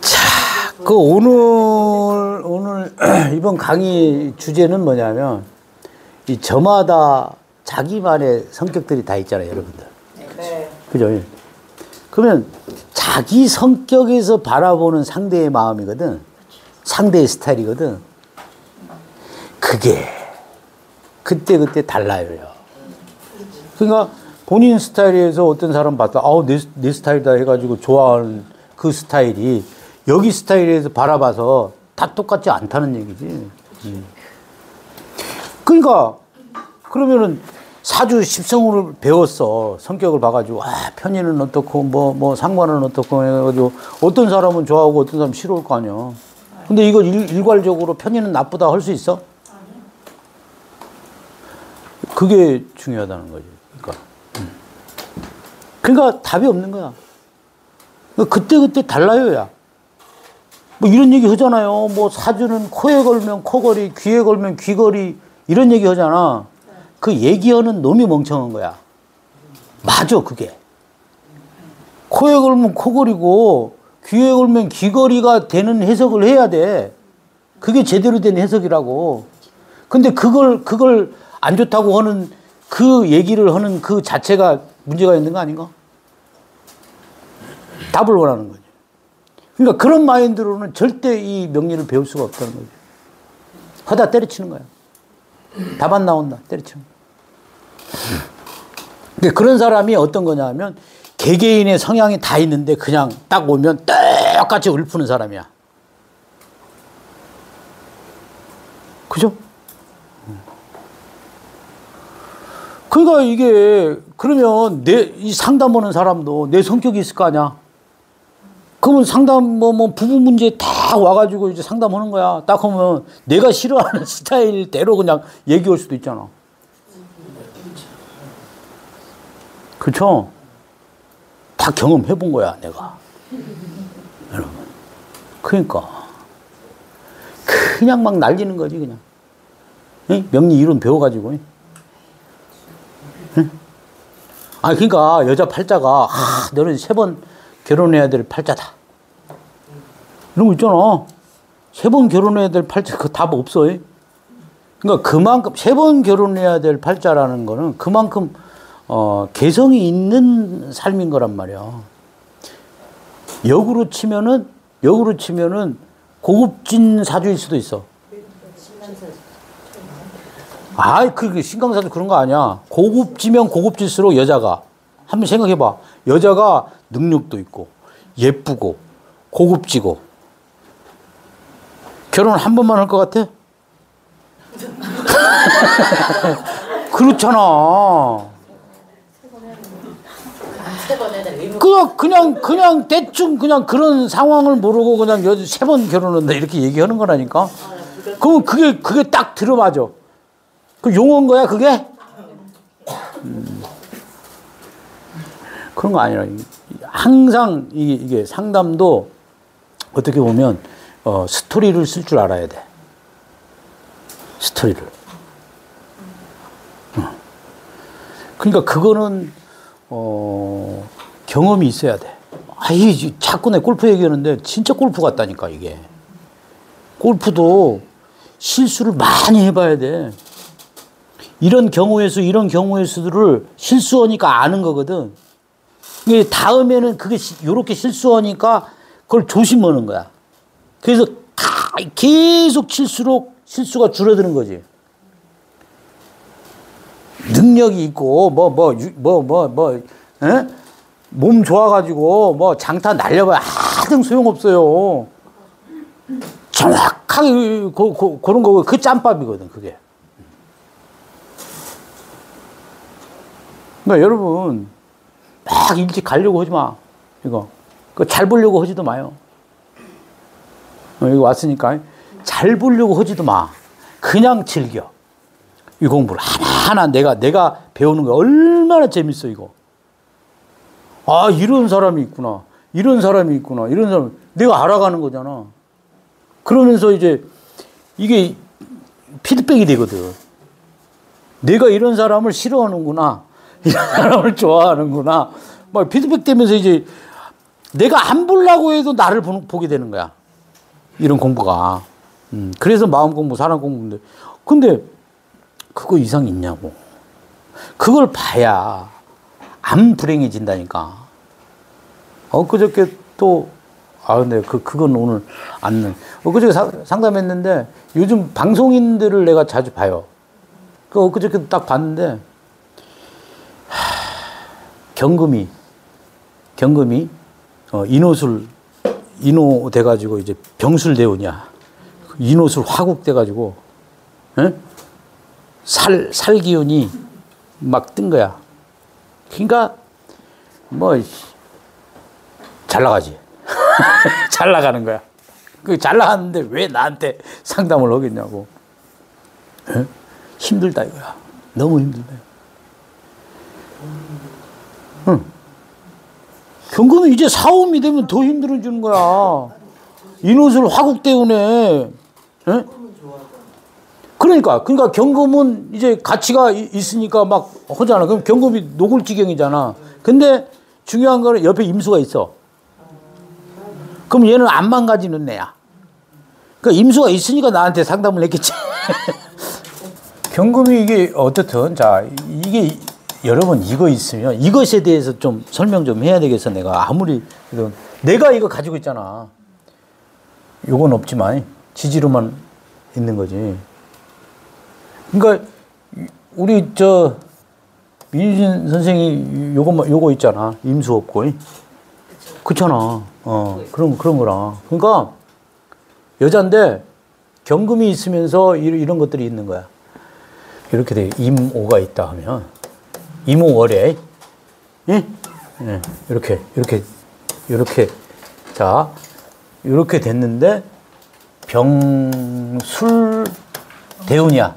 자, 그 오늘 이번 강의 주제는 뭐냐면 이 저마다 자기만의 성격들이 다 있잖아요, 여러분들. 네. 그죠? 그러면 자기 성격에서 바라보는 상대의 마음이거든. 상대의 스타일이거든. 그게 그때 달라요. 그러니까 본인 스타일에서 어떤 사람 봤다. 내 스타일이다 해가지고 좋아하는 그 스타일이 여기 스타일에서 바라봐서 다 똑같지 않다는 얘기지. 그러니까 그러면은 사주 십성을 배웠어. 성격을 봐가지고 편의는 어떻고 뭐 상관은 어떻고 해가지고 어떤 사람은 좋아하고 어떤 사람은 싫어할 거 아니야. 근데 이걸 일괄적으로 편의는 나쁘다 할 수 있어? 그게 중요하다는 거지. 그러니까 답이 없는 거야. 그때 달라요, 야. 뭐 이런 얘기 하잖아요. 뭐 사주는 코에 걸면 코걸이, 귀에 걸면 귀걸이, 이런 얘기 하잖아. 그 얘기하는 놈이 멍청한 거야. 맞아, 그게. 코에 걸면 코걸이고, 귀에 걸면 귀걸이가 되는 해석을 해야 돼. 그게 제대로 된 해석이라고. 근데 그걸 안 좋다고 하는 그 얘기를 하는 그 자체가 문제가 있는 거 아닌가? 답을 원하는 거죠. 그러니까 그런 마인드로는 절대 이 명리를 배울 수가 없다는 거죠. 하다 때려치는 거야. 답 안 나온다. 때려치는 거야. 근데 그런 사람이 어떤 거냐 하면 개개인의 성향이 다 있는데 그냥 딱 오면 똑같이 읊는 사람이야. 그죠? 그러니까 이게 그러면 이 상담하는 사람도 내 성격이 있을 거 아니야. 그러면 상담 부부 문제 다 와가지고 이제 상담하는 거야. 딱 하면 내가 싫어하는 스타일대로 그냥 얘기할 수도 있잖아. 그렇죠? 다 경험해 본 거야, 내가. 여러분. 그러니까 그냥 막 날리는 거지, 그냥. 응? 명리 이론 배워가지고. 응? 아니 그러니까 여자 팔자가 너는 3번 결혼해야 될 팔자다. 이런 거 있잖아. 3번 결혼해야 될 팔자, 그 답 없어. 그러니까 그만큼 3번 결혼해야 될 팔자라는 거는 그만큼 개성이 있는 삶인 거란 말이야. 역으로 치면은 고급진 사주일 수도 있어. 그 신강사도 그런 거 아니야. 고급지면 고급질수록 여자가. 한번 생각해봐. 여자가 능력도 있고, 예쁘고, 고급지고. 결혼 한 번만 할 것 같아? 그렇잖아. 그냥 대충 그냥 그런 상황을 모르고 그냥 3번 결혼한다 이렇게 얘기하는 거라니까. 그럼 그게 딱 들어맞아. 그 용어인 거야, 그게? 그런 거 아니라. 항상 이게 상담도 어떻게 보면 스토리를 쓸 줄 알아야 돼. 스토리를. 그러니까 그거는 경험이 있어야 돼. 자꾸 내 골프 얘기하는데 진짜 골프 같다니까, 이게. 골프도 실수를 많이 해봐야 돼. 이런 경우의 수들을 실수하니까 아는 거거든. 다음에는 그게 요렇게 실수하니까 그걸 조심하는 거야. 그래서 계속 칠수록 실수가 줄어드는 거지. 능력이 있고, 몸 좋아가지고, 장타 날려봐야 하등 소용없어요. 정확하게, 그런 거, 그 짬밥이거든, 그게. 그러니까 여러분, 막 일찍 가려고 하지 마. 이거. 잘 보려고 하지도 마요. 여기 왔으니까. 잘 보려고 하지도 마. 그냥 즐겨. 이 공부를 하나하나 내가 배우는 거 얼마나 재밌어, 이거. 이런 사람이 있구나. 이런 사람이 있구나. 이런 사람, 내가 알아가는 거잖아. 그러면서 이제 이게 피드백이 되거든. 내가 이런 사람을 싫어하는구나. 이런 사람을 좋아하는구나. 막 피드백 되면서 이제 내가 안 보려고 해도 나를 보게 되는 거야. 이런 공부가. 그래서 마음 공부, 사람 공부인데. 근데 그거 이상 있냐고. 그걸 봐야 안 불행해진다니까. 엊그저께 또, 근데 그건 오늘 안, 엊그저께 상담했는데 요즘 방송인들을 내가 자주 봐요. 엊그저께 딱 봤는데, 경금이, 인호 돼가지고 이제 병술대운이야. 인호술 화국 돼가지고, 에? 살 기운이 막 뜬 거야. 그러니까, 잘 나가지. 잘 나가는 거야. 잘 나갔는데 왜 나한테 상담을 하겠냐고. 에? 힘들다 이거야. 너무 힘들다. 응. 경금이 이제 사오미 되면 더 힘들어지는 거야. 인호술 화국 때문에. 에? 그러니까 경금은 이제 가치가 있으니까 막 하잖아. 그럼 경금이 녹을 지경이잖아. 근데 중요한 거는 옆에 임수가 있어. 그럼 얘는 안 망가지는 애야. 그러니까 임수가 있으니까 나한테 상담을 했겠지. 경금이 이게 어떻든 자 이게 여러분 이거 있으면 이것에 대해서 좀 설명 좀 해야 되겠어. 내가 아무리 내가 이거 가지고 있잖아. 요건 없지만 지지로만 있는 거지. 그러니까 우리 민유진 선생이 요거 있잖아. 임수 없고. 그렇잖아. 그런 거라. 그러니까 여잔데 경금이 있으면서 이런 것들이 있는 거야. 이렇게 돼. 임오가 있다 하면 임오월에 예? 예. 이렇게 자 이렇게 됐는데 병술 대운이야.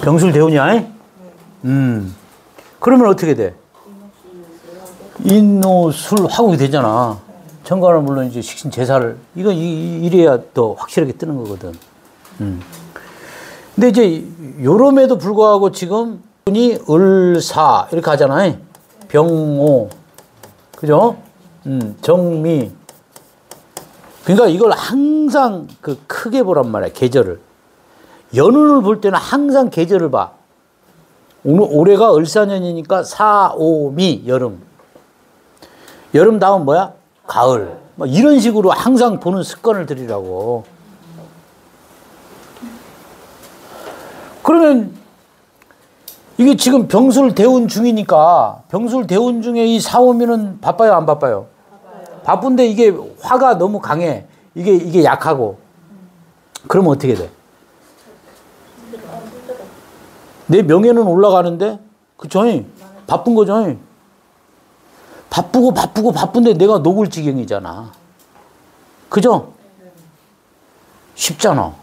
병술 대운이야. 그러면 어떻게 돼? 인노술 화국이 되잖아. 천간은 물론 이제 식신 제사를 이래야 더 확실하게 뜨는 거거든. 근데 이제 요럼에도 불구하고 지금 이 을사 이렇게 하잖아요. 병오 그죠? 정미. 그러니까 이걸 항상 크게 보란 말이야. 계절을. 연운을 볼 때는 항상 계절을 봐. 올해가 을사년이니까 사오미 여름. 여름 다음 뭐야? 가을. 이런 식으로 항상 보는 습관을 들이라고. 그러면 이게 지금 병술 대운 중이니까 병술 대운 중에 이 사오미는 바빠요, 안 바빠요? 바쁜데 이게 화가 너무 강해. 이게 약하고. 그러면 어떻게 돼? 내 명예는 올라가는데, 그쵸? 바쁜 거죠? 바쁜데 내가 녹을 지경이잖아. 그죠? 쉽잖아.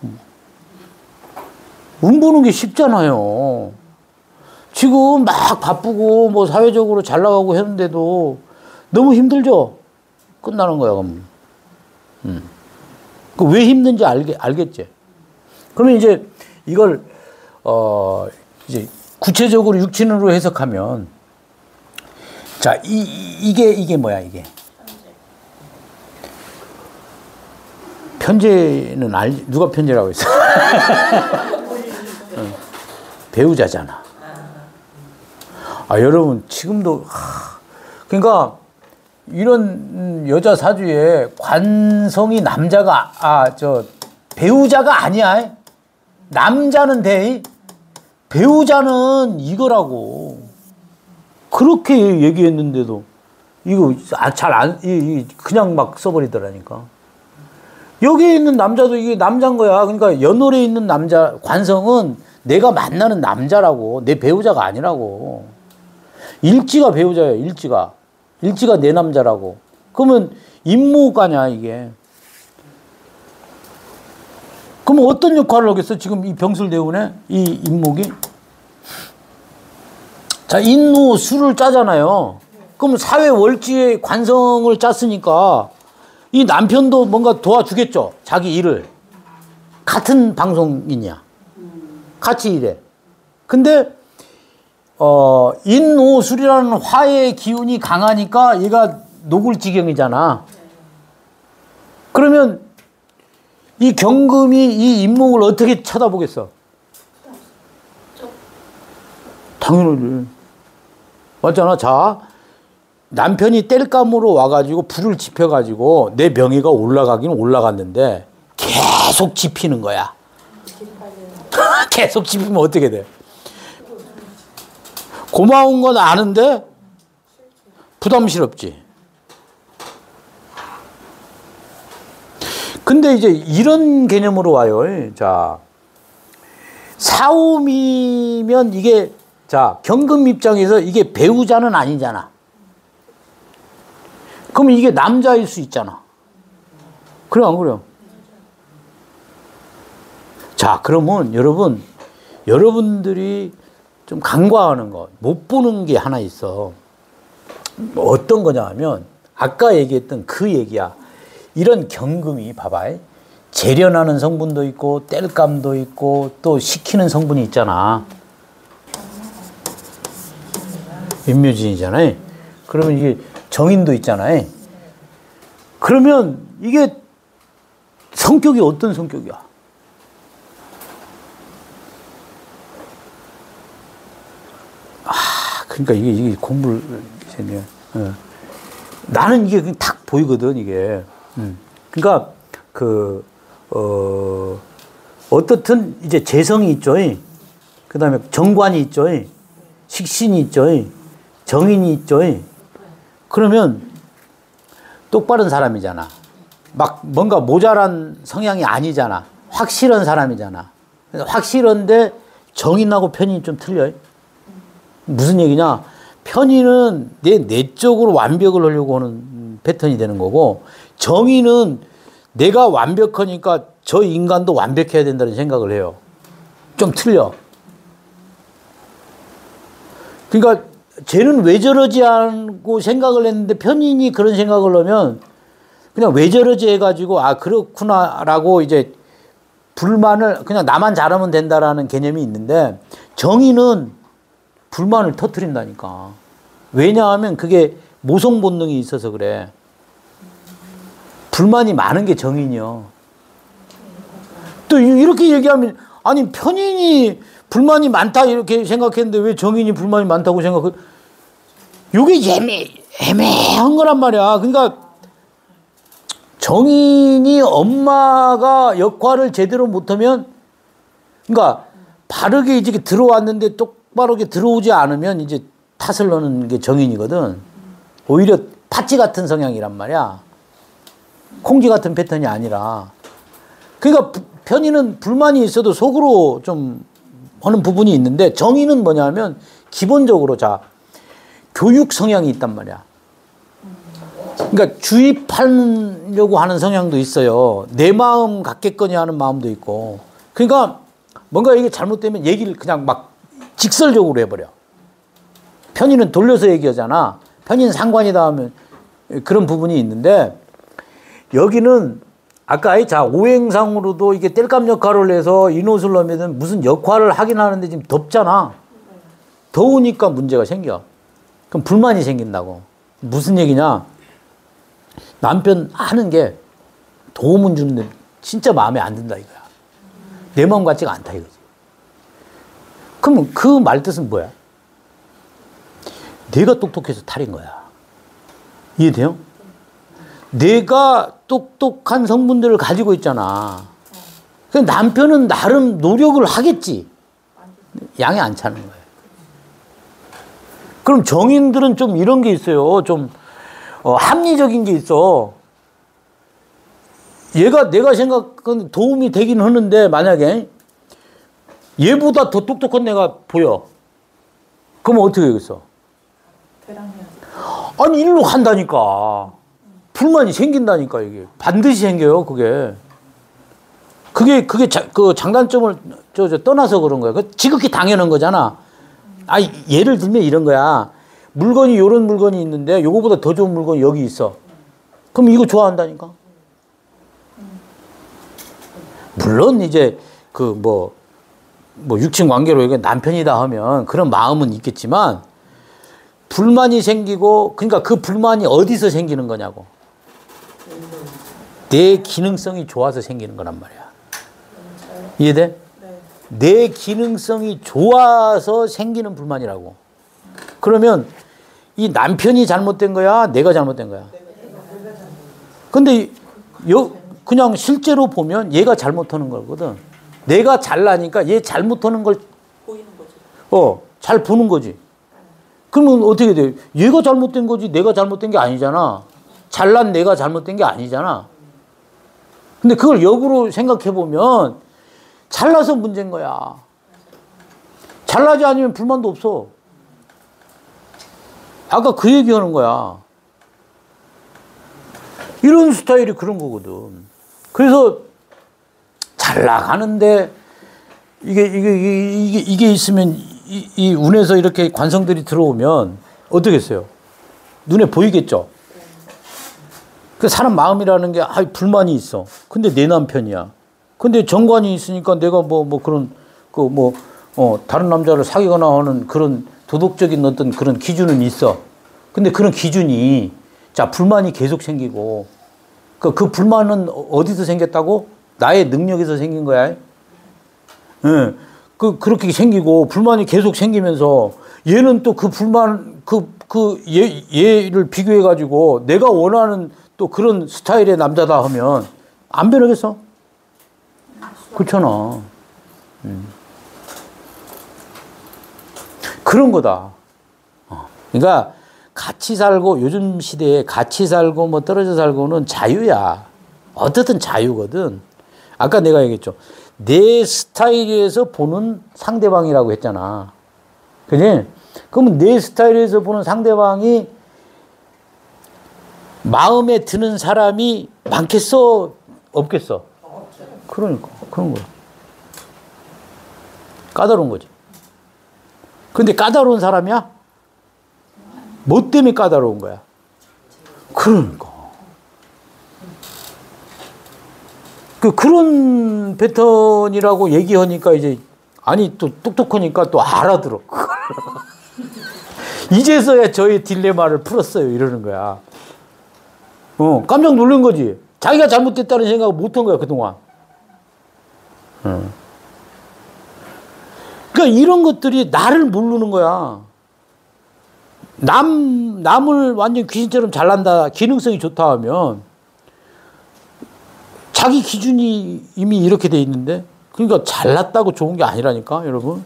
운 보는 게 쉽잖아요. 지금 막 바쁘고 사회적으로 잘 나가고 했는데도 너무 힘들죠? 끝나는 거야, 그럼. 왜 힘든지 알겠지? 그러면 이제 이걸, 이제 구체적으로 육친으로 해석하면, 자, 이게 뭐야, 이게? 편제는 누가 편제라고 했어? 배우자잖아. 여러분, 지금도, 그러니까, 이런 여자 사주에 관성이 남자가, 배우자가 아니야. 남자는 돼. 배우자는 이거라고. 그렇게 얘기했는데도, 이거 그냥 막 써버리더라니까. 여기에 있는 남자도 이게 남자인 거야. 그러니까 연월에 있는 남자, 관성은 내가 만나는 남자라고. 내 배우자가 아니라고. 일지가 배우자예요, 일지가. 일지가 내 남자라고. 그러면 임무가냐, 이게. 그럼 어떤 역할을 하겠어? 지금 이 병술대운에 이 임목이. 자, 인노 수를 짜잖아요. 그럼 사회 월지의 관성을 짰으니까 이 남편도 뭔가 도와주겠죠. 자기 일을. 같은 방송인이야. 같이 일해. 근데 인오술이라는 화의 기운이 강하니까 얘가 녹을 지경이잖아. 그러면 이 경금이 이 인목을 어떻게 쳐다보겠어? 당연하지. 맞잖아. 자, 남편이 땔감으로 와가지고 불을 지펴가지고 내 명예가 올라가긴 올라갔는데 계속 지피는 거야. 계속 지피면 어떻게 돼? 고마운 건 아는데 부담스럽지. 근데 이제 이런 개념으로 와요. 자, 사오미면 이게, 자, 경금 입장에서 이게 배우자는 아니잖아. 그러면 이게 남자일 수 있잖아. 그래, 안 그래요? 자, 그러면 여러분들이 좀 간과하는 거, 못 보는 게 하나 있어. 어떤 거냐 하면, 아까 얘기했던 그 얘기야. 이런 경금이, 봐봐. 재련하는 성분도 있고, 땔감도 있고, 또 식히는 성분이 있잖아. 임묘진이잖아요. 그러면 이게 정인도 있잖아요. 그러면 이게 성격이 어떤 성격이야? 그러니까 이게 공부를 했네요. 나는 이게 딱 보이거든, 이게. 그러니까 어떻든 이제 재성이 있죠. 그 다음에 정관이 있죠. 식신이 있죠. 정인이 있죠. 그러면 똑바른 사람이잖아. 막 뭔가 모자란 성향이 아니잖아. 확실한 사람이잖아. 확실한데 정인하고 편인이 좀 틀려요. 무슨 얘기냐? 편인은 내 내적으로 완벽을 하려고 하는 패턴이 되는 거고, 정인은 내가 완벽하니까 저 인간도 완벽해야 된다는 생각을 해요. 좀 틀려. 그러니까 쟤는 왜 저러지 않고 생각을 했는데 편인이 그런 생각을 하면 그냥 왜 저러지 해가지고 아 그렇구나라고 이제 불만을 그냥 나만 잘하면 된다라는 개념이 있는데, 정인은 불만을 터뜨린다니까. 왜냐하면 그게 모성 본능이 있어서 그래. 불만이 많은 게 정인이요. 또 이렇게 얘기하면 아니 편인이 불만이 많다 이렇게 생각했는데 왜 정인이 불만이 많다고 생각해? 이게 애매한 거란 말이야. 그러니까 정인이 엄마가 역할을 제대로 못하면, 그러니까 바르게 이제 들어왔는데 똑바로 들어오지 않으면 이제 탓을 넣는 게 정인이거든. 오히려 팥쥐 같은 성향이란 말이야. 콩쥐 같은 패턴이 아니라. 그러니까 편인은 불만이 있어도 속으로 좀 하는 부분이 있는데, 정인은 뭐냐면 기본적으로 자 교육 성향이 있단 말이야. 그러니까 주입하려고 하는 성향도 있어요. 내 마음 갖겠거니 하는 마음도 있고. 그러니까 뭔가 이게 잘못되면 얘기를 그냥 막 직설적으로 해버려. 편인은 돌려서 얘기하잖아. 편인 상관이다 하면 그런 부분이 있는데, 여기는 아까 자 오행상으로도 이게 땔감 역할을 해서 인옷을 넣으면 무슨 역할을 하긴 하는데 지금 덥잖아. 더우니까 문제가 생겨. 그럼 불만이 생긴다고. 무슨 얘기냐? 남편 하는 게 도움은 주는데 진짜 마음에 안 든다 이거야. 내 마음 같지가 않다 이거지. 그러면 그 말뜻은 뭐야? 내가 똑똑해서 탈인 거야. 이해돼요? 내가 똑똑한 성분들을 가지고 있잖아. 남편은 나름 노력을 하겠지. 양이 안 차는 거예요. 그럼 정인들은 좀 이런 게 있어요. 좀 합리적인 게 있어. 얘가 내가 생각한 도움이 되긴 하는데 만약에 얘보다 더 똑똑한 애가 보여. 그럼 어떻게 하겠어? 아니 일로 간다니까. 불만이 생긴다니까 이게. 반드시 생겨요 그게. 그 장단점을 떠나서 그런 거야. 그 지극히 당연한 거잖아. 예를 들면 이런 거야. 물건이 요런 물건이 있는데 요거보다 더 좋은 물건이 여기 있어. 그럼 이거 좋아한다니까. 물론 이제 그 뭐 육친 관계로 이게 남편이다 하면 그런 마음은 있겠지만 불만이 생기고 그러니까 그 불만이 어디서 생기는 거냐고. 내 기능성이 좋아서 생기는 거란 말이야. 이해돼? 내 기능성이 좋아서 생기는 불만이라고. 그러면 이 남편이 잘못된 거야? 내가 잘못된 거야? 근데 그냥 실제로 보면 얘가 잘못하는 거거든. 내가 잘나니까 얘 잘못하는 걸 보이는 거지. 잘 보는 거지. 그러면 어떻게 돼? 얘가 잘못된 거지 내가 잘못된 게 아니잖아. 잘난 내가 잘못된 게 아니잖아. 근데 그걸 역으로 생각해 보면 잘나서 문제인 거야. 잘나지 않으면 불만도 없어. 아까 그 얘기하는 거야. 이런 스타일이 그런 거거든. 그래서 잘 나가는데 이게 있으면 이 운에서 이렇게 관성들이 들어오면 어떻겠어요? 눈에 보이겠죠? 그 사람 마음이라는 게 불만이 있어. 근데 내 남편이야. 근데 정관이 있으니까 내가 그런 다른 남자를 사귀거나 하는 그런 도덕적인 어떤 그런 기준은 있어. 근데 그런 기준이 자 불만이 계속 생기고 그 불만은 어디서 생겼다고? 나의 능력에서 생긴 거야. 예. 그렇게 생기고 불만이 계속 생기면서 얘는 또 그 불만 얘를 비교해 가지고 내가 원하는 또 그런 스타일의 남자다 하면 안 변하겠어? 그렇잖아. 그런 거다. 그러니까 같이 살고 요즘 시대에 같이 살고 뭐 떨어져 살고는 자유야. 어떻든 자유거든. 아까 내가 얘기했죠. 내 스타일에서 보는 상대방이라고 했잖아. 그지? 그러면 내 스타일에서 보는 상대방이 마음에 드는 사람이 많겠어? 없겠어? 그러니까. 그런 거야. 까다로운 거지. 근데 까다로운 사람이야? 뭐 때문에 까다로운 거야? 그러니까. 그런 패턴이라고 얘기하니까 이제, 아니, 또 똑똑하니까 또 알아들어. 이제서야 저의 딜레마를 풀었어요. 이러는 거야. 깜짝 놀란 거지. 자기가 잘못됐다는 생각을 못 한 거야, 그동안. 그러니까 이런 것들이 나를 모르는 거야. 남을 완전 귀신처럼 잘난다, 기능성이 좋다 하면 자기 기준이 이미 이렇게 돼 있는데, 그러니까 잘났다고 좋은 게 아니라니까, 여러분.